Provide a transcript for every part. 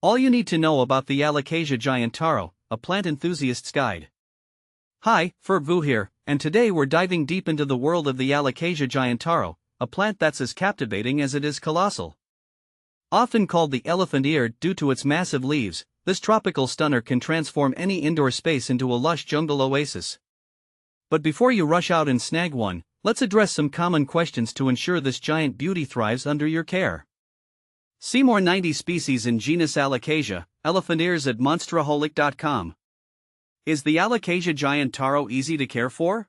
All you need to know about the Alocasia giant taro, a plant enthusiast's guide. Hi, Vu here, and today we're diving deep into the world of the Alocasia giant taro, a plant that's as captivating as it is colossal. Often called the elephant ear due to its massive leaves, this tropical stunner can transform any indoor space into a lush jungle oasis. But before you rush out and snag one, let's address some common questions to ensure this giant beauty thrives under your care. See more 90 species in genus Alocasia, elephant ears at monsteraholic.com. Is the Alocasia giant taro easy to care for?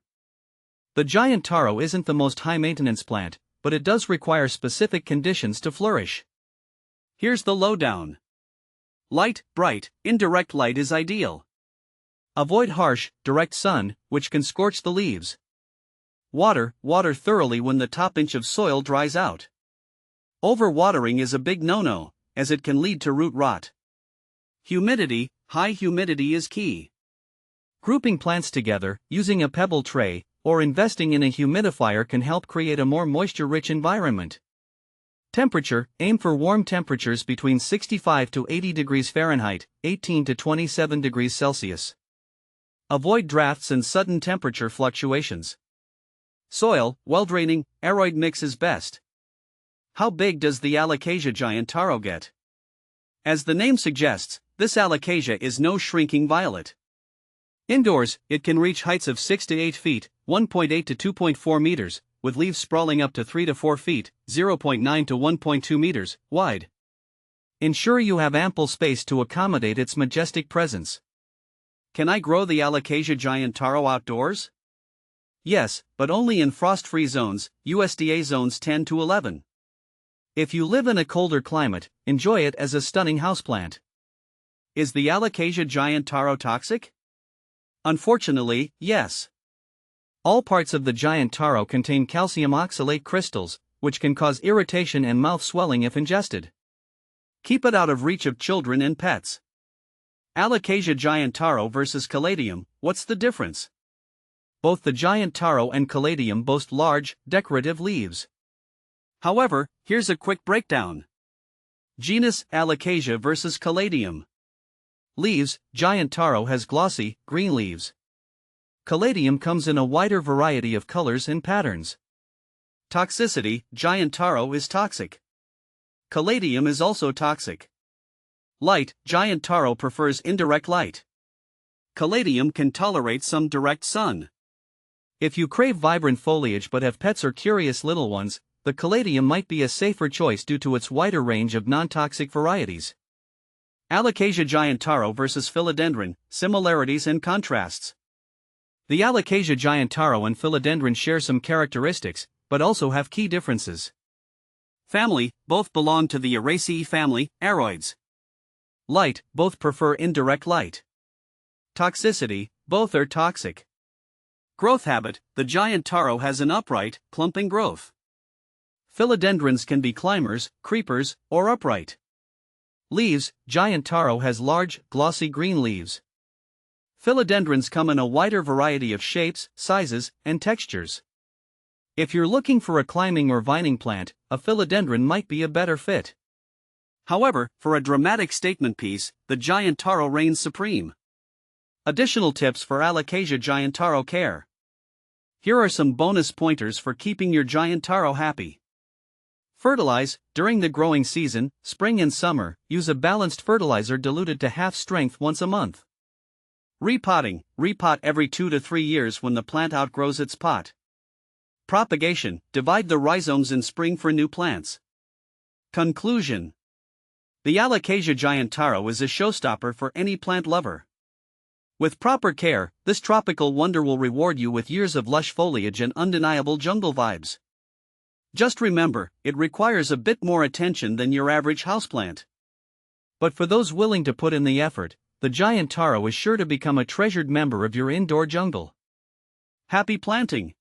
The giant taro isn't the most high-maintenance plant, but it does require specific conditions to flourish. Here's the lowdown. Light, bright, indirect light is ideal. Avoid harsh, direct sun, which can scorch the leaves. Water thoroughly when the top inch of soil dries out. Overwatering is a big no-no, as it can lead to root rot. Humidity, high humidity is key. Grouping plants together, using a pebble tray, or investing in a humidifier can help create a more moisture-rich environment. Temperature, aim for warm temperatures between 65 to 80 degrees Fahrenheit, 18 to 27 degrees Celsius. Avoid drafts and sudden temperature fluctuations. Soil, well-draining, aroid mix is best. How big does the Alocasia giant taro get? As the name suggests, this Alocasia is no shrinking violet. Indoors, it can reach heights of 6 to 8 feet, 1.8 to 2.4 meters, with leaves sprawling up to 3 to 4 feet, 0.9 to 1.2 meters, wide. Ensure you have ample space to accommodate its majestic presence. Can I grow the Alocasia giant taro outdoors? Yes, but only in frost-free zones, USDA zones 10 to 11. If you live in a colder climate, enjoy it as a stunning houseplant. Is the Alocasia giant taro toxic? Unfortunately, yes. All parts of the giant taro contain calcium oxalate crystals, which can cause irritation and mouth swelling if ingested. Keep it out of reach of children and pets. Alocasia giant taro versus caladium, what's the difference? Both the giant taro and caladium boast large, decorative leaves. However, here's a quick breakdown. Genus Alocasia versus caladium. Leaves, giant taro has glossy, green leaves. Caladium comes in a wider variety of colors and patterns. Toxicity, giant taro is toxic. Caladium is also toxic. Light, giant taro prefers indirect light. Caladium can tolerate some direct sun. If you crave vibrant foliage but have pets or curious little ones, the caladium might be a safer choice due to its wider range of non-toxic varieties. Alocasia giant taro versus philodendron, similarities and contrasts. The Alocasia giant taro and philodendron share some characteristics, but also have key differences. Family, both belong to the Araceae family, aroids. Light, both prefer indirect light. Toxicity, both are toxic. Growth habit, the giant taro has an upright, clumping growth. Philodendrons can be climbers, creepers, or upright. Leaves, giant taro has large, glossy green leaves. Philodendrons come in a wider variety of shapes, sizes, and textures. If you're looking for a climbing or vining plant, a philodendron might be a better fit. However, for a dramatic statement piece, the giant taro reigns supreme. Additional tips for Alocasia giant taro care. Here are some bonus pointers for keeping your giant taro happy. Fertilize, during the growing season, spring and summer, use a balanced fertilizer diluted to half strength once a month. Repotting, repot every 2 to 3 years when the plant outgrows its pot. Propagation, divide the rhizomes in spring for new plants. Conclusion. The Alocasia giant taro is a showstopper for any plant lover. With proper care, this tropical wonder will reward you with years of lush foliage and undeniable jungle vibes. Just remember, it requires a bit more attention than your average houseplant. But for those willing to put in the effort, the giant taro is sure to become a treasured member of your indoor jungle. Happy planting!